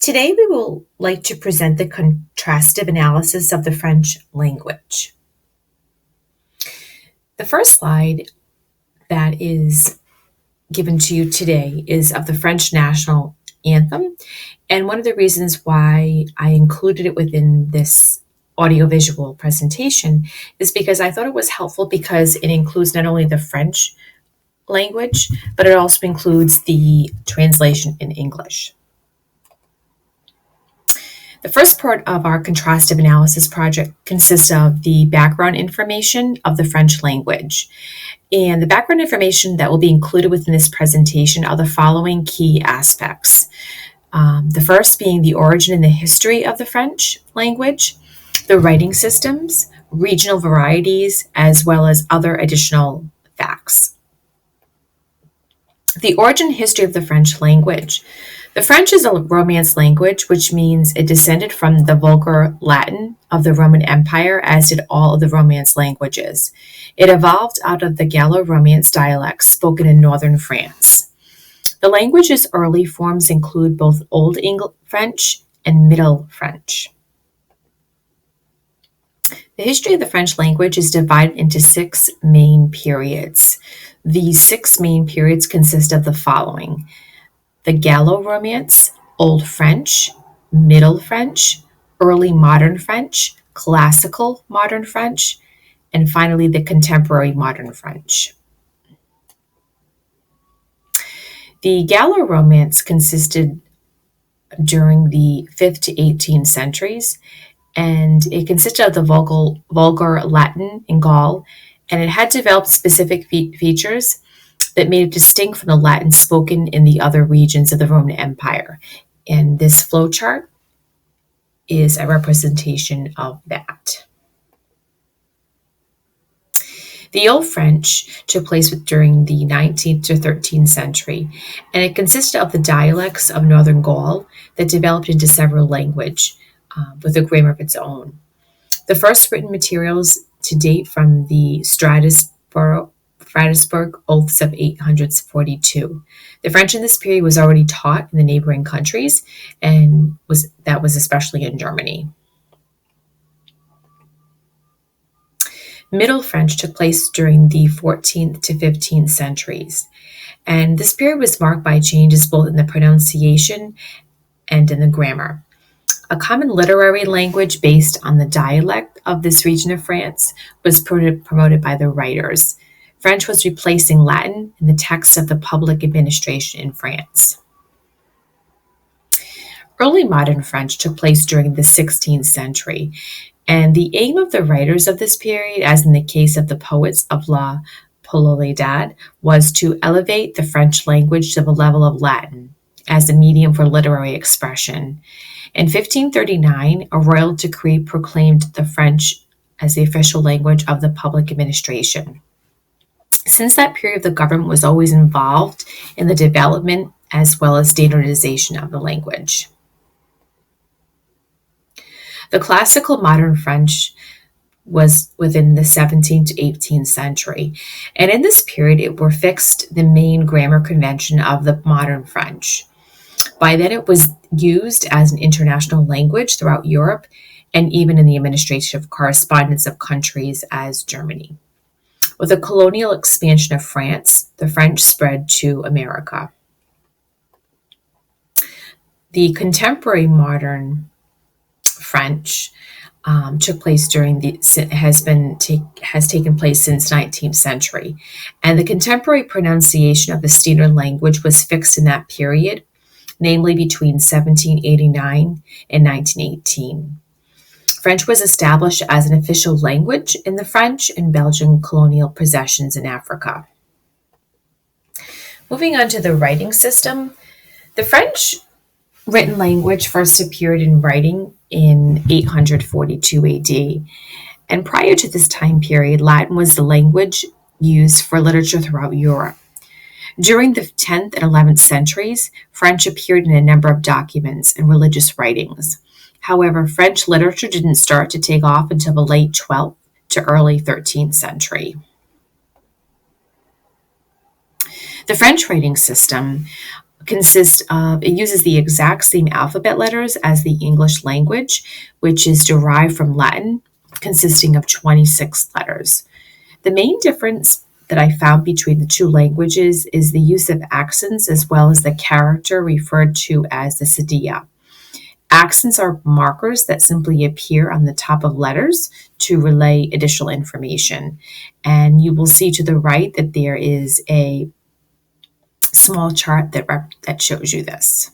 Today, we will like to present the contrastive analysis of the French language. The first slide that is given to you today is of the French national anthem. And one of the reasons why I included it within this audiovisual presentation is because I thought it was helpful because it includes not only the French language, but it also includes the translation in English. The first part of our contrastive analysis project consists of the background information of the French language. And the background information that will be included within this presentation are the following key aspects. The first being the origin and the history of the French language, the writing systems, regional varieties, as well as other additional facts. The origin and history of the French language. The French is a Romance language, which means it descended from the Vulgar Latin of the Roman Empire, as did all of the Romance languages. It evolved out of the Gallo-Romance dialects spoken in northern France. The language's early forms include both Old French and Middle French. The history of the French language is divided into 6 main periods. These 6 main periods consist of the following: the Gallo-Romance, Old French, Middle French, Early Modern French, Classical Modern French, and finally the Contemporary Modern French. The Gallo-Romance consisted during the 5th to 18th centuries, and it consisted of the Vulgar Latin in Gaul, and it had developed specific features that made it distinct from the Latin spoken in the other regions of the Roman Empire. And this flowchart is a representation of that. The Old French took place during the 19th to 13th century, and it consisted of the dialects of Northern Gaul that developed into several languages with a grammar of its own. The first written materials to date from the Strasbourg Oaths of 842. The French in this period was already taught in the neighboring countries, and that was especially in Germany. Middle French took place during the 14th to 15th centuries, and this period was marked by changes both in the pronunciation and in the grammar. A common literary language based on the dialect of this region of France was promoted by the writers. French was replacing Latin in the texts of the public administration in France. Early modern French took place during the 16th century, and the aim of the writers of this period, as in the case of the poets of La Poloedad, was to elevate the French language to the level of Latin as a medium for literary expression. In 1539, a royal decree proclaimed the French as the official language of the public administration. Since that period, the government was always involved in the development as well as standardization of the language. The classical modern French was within the 17th to 18th century, and in this period it were fixed the main grammar convention of the modern French. By then it was used as an international language throughout Europe and even in the administrative correspondence of countries as Germany. With the colonial expansion of France, the French spread to America. The contemporary modern French took place has taken place since 19th century, and the contemporary pronunciation of the standard language was fixed in that period, namely between 1789 and 1918. French was established as an official language in the French and Belgian colonial possessions in Africa. Moving on to the writing system, the French written language first appeared in writing in 842 AD, and prior to this time period, Latin was the language used for literature throughout Europe. During the 10th and 11th centuries, French appeared in a number of documents and religious writings. However, French literature didn't start to take off until the late 12th to early 13th century. The French writing system it uses the exact same alphabet letters as the English language, which is derived from Latin, consisting of 26 letters. The main difference that I found between the two languages is the use of accents as well as the character referred to as the cedilla. Accents are markers that simply appear on the top of letters to relay additional information. And you will see to the right that there is a small chart that shows you this.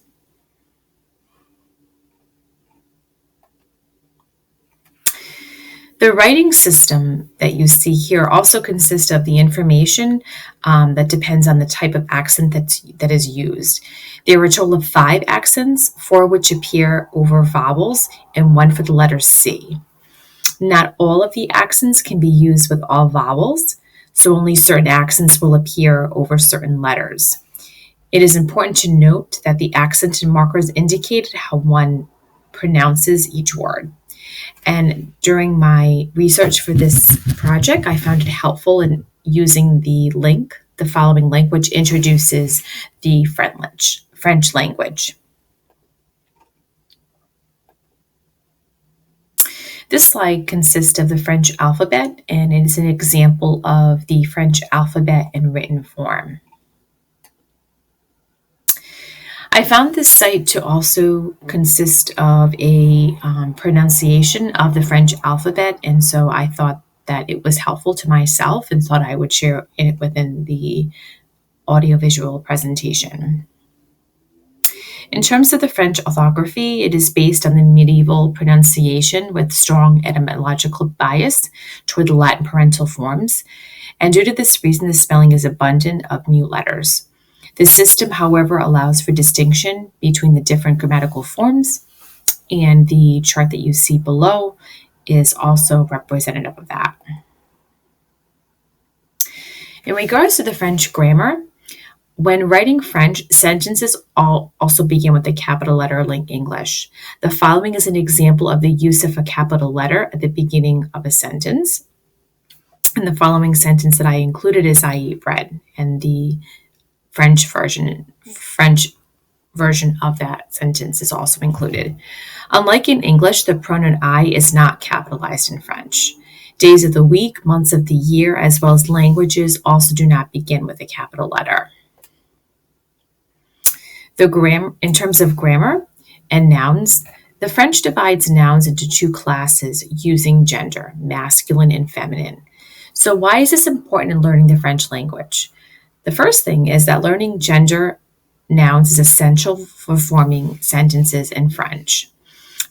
The writing system that you see here also consists of the information that depends on the type of accent that is used. There are a total of 5 accents, 4 which appear over vowels and 1 for the letter C. Not all of the accents can be used with all vowels, so only certain accents will appear over certain letters. It is important to note that the accented markers indicated how one pronounces each word. And during my research for this project, I found it helpful in using the following link, which introduces the French language. This slide consists of the French alphabet, and it is an example of the French alphabet in written form. I found this site to also consist of a pronunciation of the French alphabet, and so I thought that it was helpful to myself and thought I would share it within the audiovisual presentation. In terms of the French orthography, it is based on the medieval pronunciation with strong etymological bias toward the Latin parental forms, and due to this reason, the spelling is abundant of mute letters. The system, however, allows for distinction between the different grammatical forms, and the chart that you see below is also representative of that. In regards to the French grammar, when writing French, sentences also begin with a capital letter like English. The following is an example of the use of a capital letter at the beginning of a sentence. And the following sentence that I included is I eat bread, and the French version of that sentence is also included. Unlike in English, the pronoun I is not capitalized in French. Days of the week, months of the year, as well as languages also do not begin with a capital letter. In terms of grammar and nouns, the French divides nouns into 2 classes using gender, masculine and feminine. So why is this important in learning the French language? The first thing is that learning gender nouns is essential for forming sentences in French.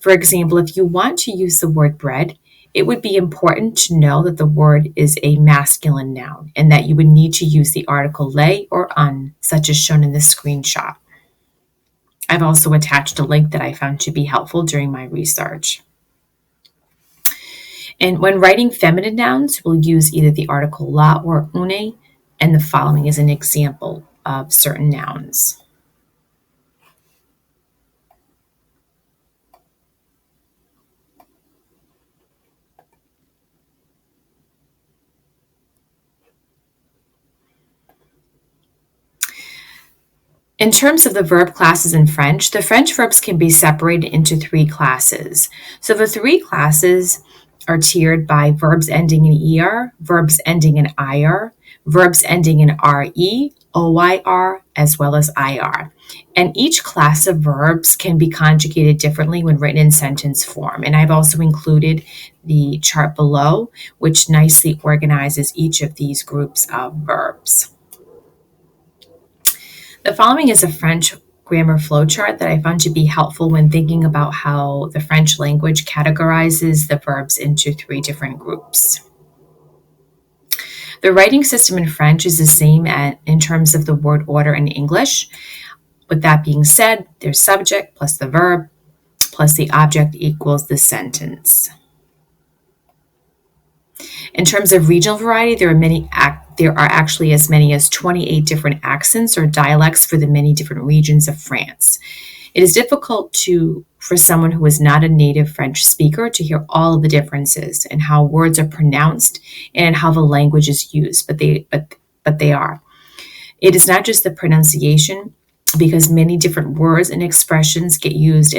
For example, if you want to use the word bread, it would be important to know that the word is a masculine noun and that you would need to use the article les or un, such as shown in this screenshot. I've also attached a link that I found to be helpful during my research. And when writing feminine nouns, we'll use either the article la or une, and the following is an example of certain nouns. In terms of the verb classes in French, the French verbs can be separated into 3 classes. So the 3 classes are tiered by verbs ending in ER, verbs ending in IR, verbs ending in RE, OYR, as well as IR. And each class of verbs can be conjugated differently when written in sentence form. And I've also included the chart below, which nicely organizes each of these groups of verbs. The following is a French grammar flowchart that I found to be helpful when thinking about how the French language categorizes the verbs into 3 different groups. The writing system in French is the same in terms of the word order in English. With that being said, there's subject plus the verb plus the object equals the sentence. In terms of regional variety, there are actually as many as 28 different accents or dialects for the many different regions of France. It is difficult for someone who is not a native French speaker to hear all of the differences in how words are pronounced and how the language is used, but they are. It is not just the pronunciation, because many different words and expressions get used in